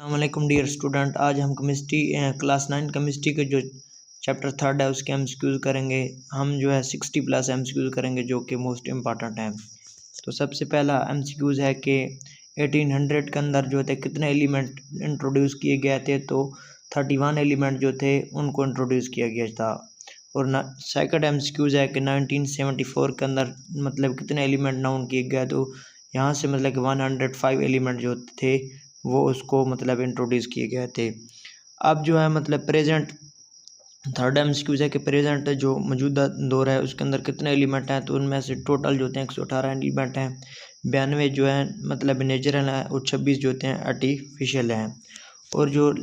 अस्सलामुअलैकुम dear student. आज हम केमिस्ट्री क्लास 9 केमिस्ट्री के जो चैप्टर 3 है उसके एमसीक्यूज करेंगे। हम जो है 60 प्लस एमसीक्यूज करेंगे जो कि मोस्ट इम्पॉर्टेंट हैं। तो सबसे पहला एमसीक्यूज है कि 1800 के अंदर जो थे कितने एलिमेंट इंट्रोड्यूस किए गए थे। तो 31 एलिमेंट जो थे उनको इंट्रोड्यूस किया गया था। और सेकंड एमसीक्यूज है कि 1974 के अंदर मतलब कितने एलिमेंट नाउन किए गए। तो यहाँ से मतलब कि 105 एलिमेंट जो थे वो उसको मतलब इंट्रोड्यूस किए गए थे। अब जो है मतलब प्रेजेंट थर्ड एमसीक्यूज है कि प्रेजेंट जो मौजूदा दौर है उसके अंदर कितने एलिमेंट हैं। तो उनमें से टोटल जो होते हैं 118 एलिमेंट हैं। 92 जो है मतलब नेचुरल हैं और 26 जो होते हैं आर्टिफिशियल हैं। और जो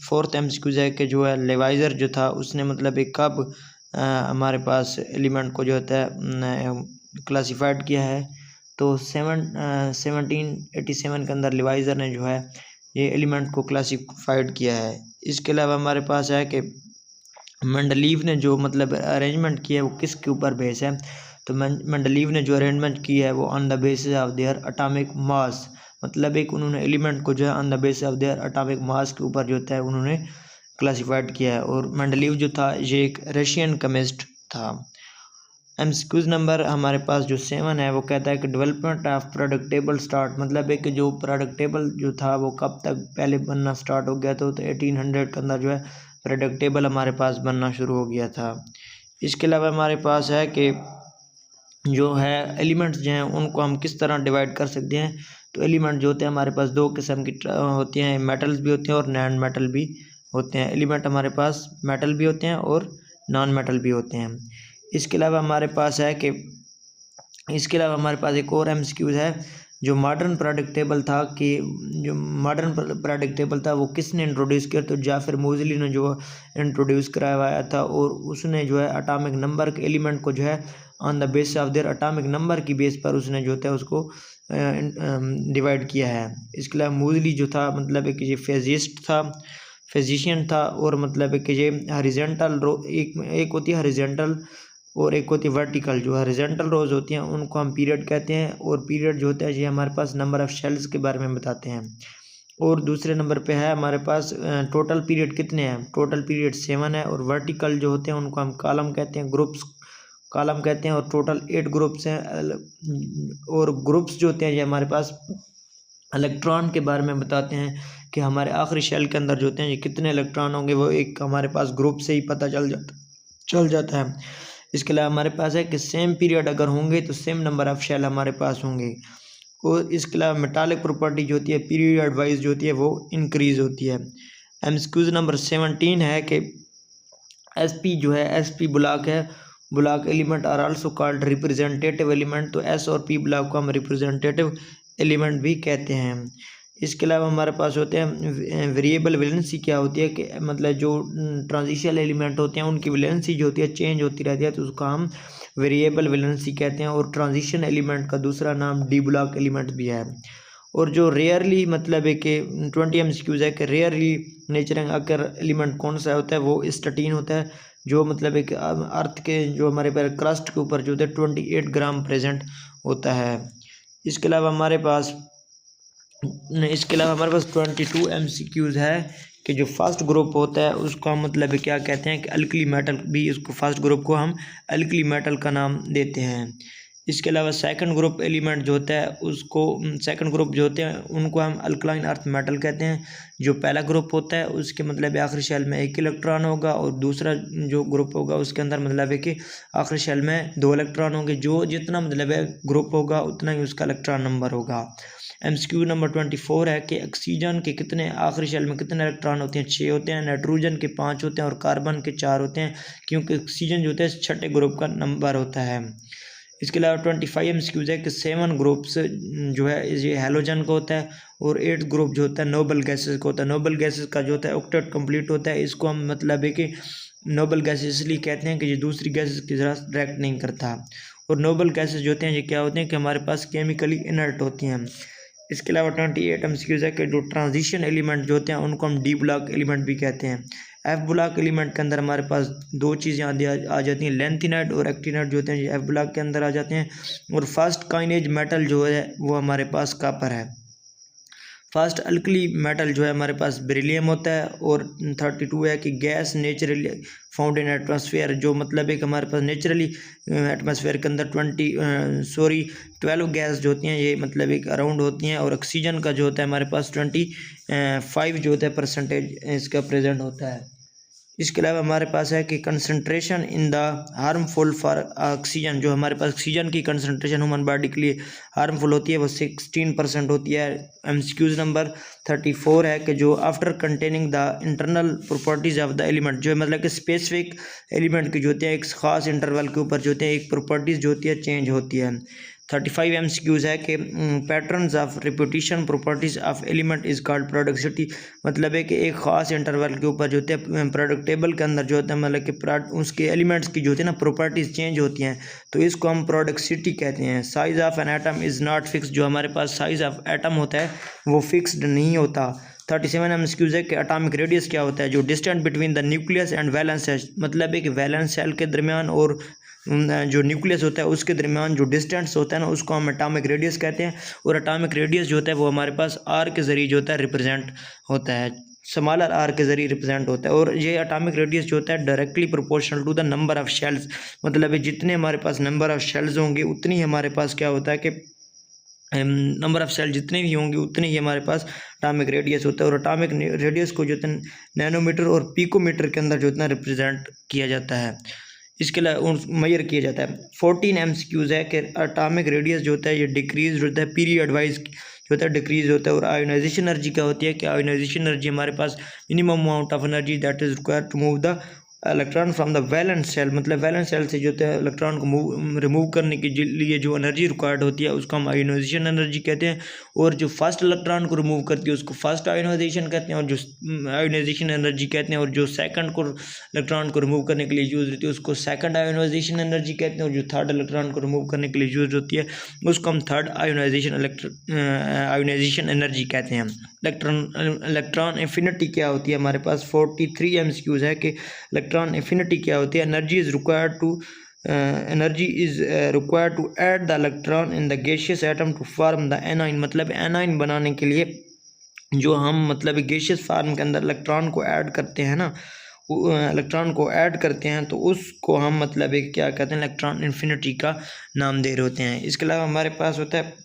फोर्थ एमसीक्यूज है कि जो है लेवाइजर जो था उसने मतलब एक कब हमारे पास एलिमेंट को जो होता है क्लासिफाइड किया है। तो 1787 के अंदर लेवाइजर ने जो है ये एलिमेंट को क्लासिफाइड किया है। इसके अलावा हमारे पास है कि मेंडलीव ने जो मतलब अरेंजमेंट किया है वो किसके ऊपर बेस है। तो मेंडलीव ने जो अरेंजमेंट किया है वो on the basis of their atomic mass, मतलब एक उन्होंने एलिमेंट को जो है on the basis of their atomic mass के ऊपर जो होता है उन्होंने क्लासिफाइड किया है। और मेंडलीव जो था ये एक रशियन केमिस्ट था। एमसीक्यूज नंबर हमारे पास जो 7 है वो कहता है कि development of product table start, मतलब एक जो प्रोडक्ट टेबल जो था वो कब तक पहले बनना स्टार्ट हो गया। तो 1800 के अंदर जो है प्रोडक्ट टेबल हमारे पास बनना शुरू हो गया था। इसके अलावा हमारे पास है कि जो है एलिमेंट्स जो हैं उनको हम किस तरह डिवाइड कर सकते हैं। तो एलिमेंट जो होते हैं हमारे पास दो किस्म की होती हैं, मेटल्स भी होते हैं और नॉन मेटल भी होते हैं। एलिमेंट हमारे पास मेटल भी होते हैं और नॉन मेटल भी होते हैं। इसके अलावा हमारे पास है कि एक और एमसीक्यूज है जो मॉडर्न प्रोडक्ट टेबल था कि जो मॉडर्न प्रोडक्ट टेबल था वो किसने इंट्रोड्यूस किया। तो जाफर मोज़ली ने जो इंट्रोड्यूस करवाया था और उसने जो है एटॉमिक नंबर के एलिमेंट को जो है on the basis of their atomic number की बेस पर उसने जो है उसको डिवाइड किया है। इसके अलावा मोज़ली जो था मतलब एक ये फिजिशियन था और मतलब एक ये हॉरिजॉन्टल एक होती है हॉरिजॉन्टल और एक होती है वर्टिकल। जो हॉरिजॉन्टल रोज होती हैं उनको हम पीरियड कहते हैं और पीरियड जो होता है ये हमारे पास नंबर ऑफ शेल्स के बारे में बताते हैं। और दूसरे नंबर पे है हमारे पास टोटल पीरियड कितने हैं। टोटल पीरियड 7 है। और वर्टिकल जो होते हैं उनको हम कॉलम कहते हैं, कॉलम कहते हैं। और टोटल 8 ग्रुप्स हैं। और ग्रुप्स जो होते हैं ये हमारे पास इलेक्ट्रॉन के बारे में बताते हैं कि हमारे आखिरी शेल के अंदर जो होते हैं ये कितने इलेक्ट्रॉन होंगे, वो एक हमारे पास ग्रुप से ही पता चल जाता है। इसके अलावा हमारे पास है कि सेम पीरियड अगर होंगे तो सेम नंबर ऑफ शेल हमारे पास होंगे। और इसके अलावा मेटालिक प्रॉपर्टी जो होती है पीरियड वाइज जो होती है वो इंक्रीज होती है। एमसीक्यूज नंबर 17 है कि एसपी जो है एसपी ब्लॉक है, block element are also called representative element. तो एस और पी ब्लॉक को हम रिप्रेजेंटेटिव एलिमेंट भी कहते हैं। इसके अलावा हमारे पास होते हैं वेरिएबल वैलेंसी। क्या होती है कि मतलब जो ट्रांजिशनल एलिमेंट होते हैं उनकी वैलेंसी जो होती है चेंज होती रहती है तो उसको हम वेरिएबल वैलेंसी कहते हैं। और ट्रांजिशन एलिमेंट का दूसरा नाम डी ब्लॉक एलिमेंट भी है। और जो रेयरली मतलब है कि 20 एमसीक्यूज है कि रेयरली नेचरिंग अकर एलिमेंट कौन सा होता है वो स्टैटिन होता है, जो मतलब एक अर्थ के जो हमारे पर क्रस्ट के ऊपर जो होता है 28 ग्राम प्रेजेंट होता है। इसके अलावा हमारे पास 22 एमसीक्यूज है कि जो फर्स्ट ग्रुप होता है उसको हम मतलब क्या कहते हैं कि अल्कली मेटल भी, इसको फर्स्ट ग्रुप को हम अल्कली मेटल का नाम देते हैं। इसके अलावा सेकंड ग्रुप एलिमेंट जो होता है उसको सेकंड ग्रुप जो होते हैं उनको हम अल्कलाइन अर्थ मेटल कहते हैं। जो पहला ग्रुप होता है उसके मतलब आखिरी शेल में 1 इलेक्ट्रॉन होगा और दूसरा जो ग्रुप होगा उसके अंदर मतलब है कि आखिरी शेल में 2 इलेक्ट्रॉन होंगे। जो जितना मतलब है ग्रुप होगा उतना ही उसका इलेक्ट्रॉन नंबर होगा। एमसीक्यू नंबर 24 है कि ऑक्सीजन के कितने आखिरी शेल में कितने इलेक्ट्रॉन होते हैं, 6 होते हैं। नाइट्रोजन के 5 होते हैं और कार्बन के 4 होते हैं क्योंकि ऑक्सीजन जो होता है छठे ग्रुप का नंबर होता है। इसके अलावा 25 एमसीक्यूज है कि 7 ग्रुप्स जो है ये हैलोजन का होता है और 8 ग्रुप जो होता है नोबल गैसेस का होता है। नोबल गैसेस का जो होता है ऑक्टेट कंप्लीट होता है। इसको हम मतलब है कि नोबल गैसेस इसलिए कहते हैं कि ये दूसरी गैसेस की तरह रिएक्ट नहीं करता। और नोबल गैसेस जो होते हैं ये क्या होते हैं कि हमारे पास केमिकली इनर्ट होती हैं। इसके अलावा 28 एमसीक्यूज है कि जो ट्रांजिशन एलिमेंट जो होते हैं उनको हम डी ब्लॉक एलिमेंट भी कहते हैं। एफ ब्लॉक एलिमेंट के अंदर हमारे पास 2 चीज़ें आ जाती हैं, लेंथिनाइड और एक्टिनाइड जो होते हैं ये एफ ब्लॉक के अंदर आ जाते हैं। और फर्स्ट काइनेज मेटल जो है वो हमारे पास कॉपर है। फर्स्ट अल्कली मेटल जो है हमारे पास बेरिलियम होता है। और 32 है कि gas naturally found in atmosphere, जो मतलब है कि हमारे पास नेचुरली एटमॉस्फेयर के अंदर 12 गैस जो होती हैं ये मतलब एक अराउंड होती हैं। और ऑक्सीजन का जो होता है हमारे पास 25 जो होता है परसेंटेज इसका प्रेजेंट होता है। इसके अलावा हमारे पास है कि concentration in the harmful for oxygen, जो हमारे पास ऑक्सीजन की कंसंट्रेशन ह्यूमन बॉडी के लिए हार्मफुल होती है वो 16% होती है। एमसीक्यूज नंबर 34 है कि जो after containing the internal properties of the element, जो मतलब कि स्पेसिफिक एलिमेंट की जो होती है एक खास इंटरवल के ऊपर जो होते हैं एक प्रॉपर्टीज जो होती है चेंज होती है। 35 एमसीक्यूज है कि patterns of repetition properties of element is called productivity, मतलब है कि एक ख़ास इंटरवल के ऊपर जो होते हैं प्रोडक्ट टेबल के अंदर जो होता है मतलब कि उसके एलिमेंट्स की जो होती है ना प्रॉपर्टीज चेंज होती हैं तो इसको हम प्रोडक्टिविटी कहते हैं। Size of an atom is not fix, जो हमारे पास साइज ऑफ एटम होता है वो फिक्स्ड नहीं होता। 37 एमसीक्यूज है कि एटॉमिक रेडियस क्या होता है, जो distance between the nucleus and valence shell, मतलब है कि वैलेंस सेल के दरमियान और जो न्यूक्लियस होता है उसके दरमियान जो डिस्टेंस होता है ना उसको हम एटॉमिक रेडियस कहते हैं। और एटॉमिक रेडियस जो होता है वो हमारे पास आर के ज़रिए जो होता है रिप्रेजेंट होता है, स्मॉलर आर के ज़रिए रिप्रेजेंट होता है। और ये एटॉमिक रेडियस जो होता है directly proportional to the number of shells, मतलब जितने हमारे पास नंबर ऑफ शेल्स होंगे उतनी हमारे पास क्या होता है कि नंबर ऑफ सेल जितने भी होंगे उतने ही हमारे पास एटॉमिक रेडियस होता है। और एटॉमिक रेडियस को जो है नैनोमीटर और पिकोमीटर के अंदर जो है रिप्रेजेंट किया जाता है, इसके अलावा मेजर किया जाता है। 14 एमसीक्यूज है कि एटॉमिक रेडियस जो होता है ये डिक्रीज होता है पीरियड वाइज जो होता है डिक्रीज होता है। और आयोनाइजेशन एनर्जी क्या होती है कि आयोनाइजेशन एनर्जी हमारे पास minimum amount of energy that is required to move the electron from the valence shell, मतलब वैलेंस सेल से जो होता है इलेक्ट्रॉन को रिमूव करने के लिए जो एनर्जी रिक्वायर्ड होती है उसको हम आयोनाइजेशन एनर्जी कहते हैं। और जो फर्स्ट इलेक्ट्रॉन को रिमूव करती है उसको फर्स्ट आयोनाइजेशन कहते हैं और जो आयोनाइजेशन एनर्जी कहते हैं। और जो सेकंड को इलेक्ट्रॉन को रिमूव करने के लिए यूज़ होती है उसको सेकंड आयोनाइजेशन एनर्जी कहते हैं। और जो थर्ड इलेक्ट्रॉन को रिमूव करने के लिए यूज़ होती है उसको हम थर्ड आयोनाइजेशन एनर्जी कहते हैं। इलेक्ट्रॉन एफिनिटी क्या होती है हमारे पास 43 एमसीक्यूज है कि इलेक्ट्रॉन एफिनिटी क्या होती है। Energy is required to add the electron in the gaseous atom to form the anion, मतलब एनाइन बनाने के लिए जो हम मतलब गैसियस फॉर्म के अंदर इलेक्ट्रॉन को ऐड करते हैं ना, इलेक्ट्रॉन को ऐड करते हैं तो उसको हम मतलब एक क्या कहते हैं इलेक्ट्रॉन इन्फिनिटी का नाम दे रहे होते हैं। इसके अलावा हमारे पास होता है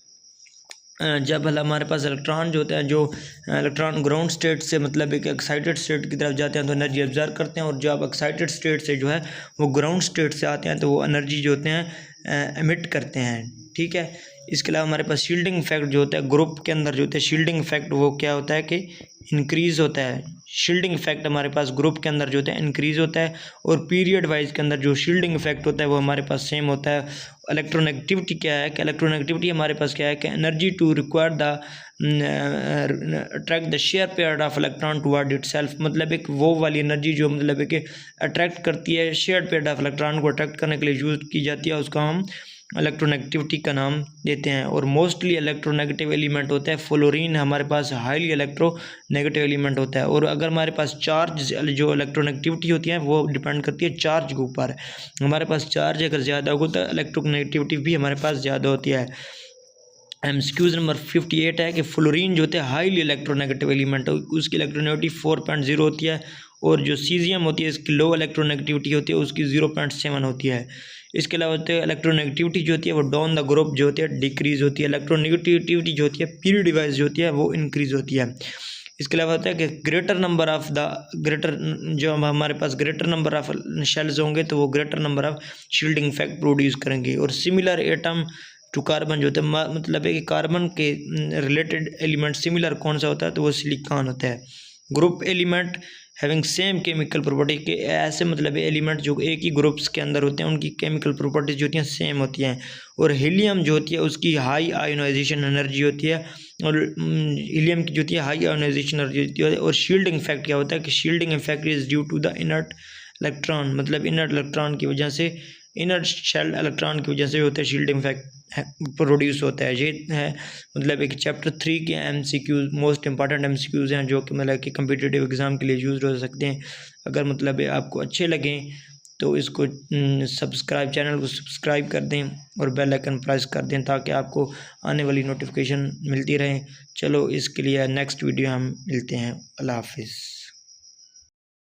जब हमारे पास इलेक्ट्रॉन जो होते हैं जो इलेक्ट्रॉन ग्राउंड स्टेट से मतलब एक एक्साइटेड स्टेट की तरफ जाते हैं तो एनर्जी ऑब्जर्व करते हैं। और जब एक्साइटेड स्टेट से जो है वो ग्राउंड स्टेट से आते हैं तो वो एनर्जी जो होते हैं एमिट करते हैं, ठीक है। इसके अलावा हमारे पास शील्डिंग इफेक्ट जो होता है ग्रुप के अंदर जो होता है शील्डिंग इफेक्ट वो क्या होता है कि इंक्रीज़ होता है। शील्डिंग इफेक्ट हमारे पास ग्रुप के अंदर जो होता है इंक्रीज़ होता है। और पीरियड वाइज के अंदर जो शील्डिंग इफेक्ट होता है वो हमारे पास सेम होता है। इलेक्ट्रोनेगेटिविटी क्या है कि इलेक्ट्रोनेगेटिविटी हमारे पास क्या है कि energy to require the attract the share pair of electron toward itself, मतलब एक वो वाली एनर्जी जो मतलब है कि अट्रैक्ट करती है शेयर पेयर ऑफ इलेक्ट्रॉन को अट्रैक्ट करने के लिए यूज़ की जाती है, उसका हम इलेक्ट्रोनेगेटिविटी का नाम देते हैं। और मोस्टली इलेक्ट्रोनेगेटिव एलिमेंट होता है फ्लोरीन हमारे पास हाईली इलेक्ट्रोनेगेटिव एलिमेंट होता है। और अगर हमारे पास चार्ज जो इलेक्ट्रोनेगेटिविटी होती है वो डिपेंड करती है चार्ज के ऊपर। हमारे पास चार्ज अगर ज़्यादा होगा तो इलेक्ट्रोनेगेटिविटी भी हमारे पास ज़्यादा होती है। एमसीक्यूज नंबर 58 है कि फ्लोरीन जो होता है हाईली इलेक्ट्रोनेगेटिव एलिमेंट है, उसकी इलेक्ट्रोनेगेटिविटी 4.0 होती है। और जो सीजियम होती है इसकी लो इलेक्ट्रोनेगेटिविटी होती है उसकी 0.7 होती है। इसके अलावा होते हैं इलेक्ट्रोनेगेटिविटी जो होती है वो डाउन द ग्रुप जो होती है डिक्रीज होती है। इलेक्ट्रोनेगेटिविटी जो होती है पीरियड डिवाइस जो होती है वो इंक्रीज होती है। इसके अलावा होता है कि ग्रेटर नंबर ऑफ शेल्स होंगे तो वो greater number of shielding effect produce करेंगे। और सिमिलर एटम टू कार्बन जो होता है मतलब है कि कार्बन के रिलेटेड एलिमेंट सिमिलर कौन सा होता है तो वो सिलिकॉन होता है। Group element having same chemical property के ऐसे मतलब एलिमेंट जो एक ही ग्रुप्स के अंदर होते हैं उनकी केमिकल प्रॉपर्टीज जो होती हैं सेम होती हैं। और हीलियम जो होती है उसकी हाई आयोनाइजेशन एनर्जी होती है। और हीलियम की जो होती है हाई आयोनाइजेशन एनर्जी होती है। और शील्डिंग इफेक्ट क्या होता है कि shielding effect is due to the inert electron, मतलब इनर्ट इलेक्ट्रॉन की वजह से इनर्ट शेल इलेक्ट्रॉन की वजह से होता है शील्डिंग इफेक्ट प्रोड्यूस होता है। ये है मतलब एक चैप्टर 3 के एमसीक्यूज मोस्ट इंपॉर्टेंट एमसीक्यूज हैं जो कि मतलब कि कम्पिटिटिव एग्जाम के लिए यूज़ हो सकते हैं। अगर मतलब आपको अच्छे लगें तो इसको सब्सक्राइब, चैनल को सब्सक्राइब कर दें और बेल आइकन प्रेस कर दें ताकि आपको आने वाली नोटिफिकेशन मिलती रहे। चलो इसके लिए नेक्स्ट वीडियो हम मिलते हैं। अल्लाह हाफिज़।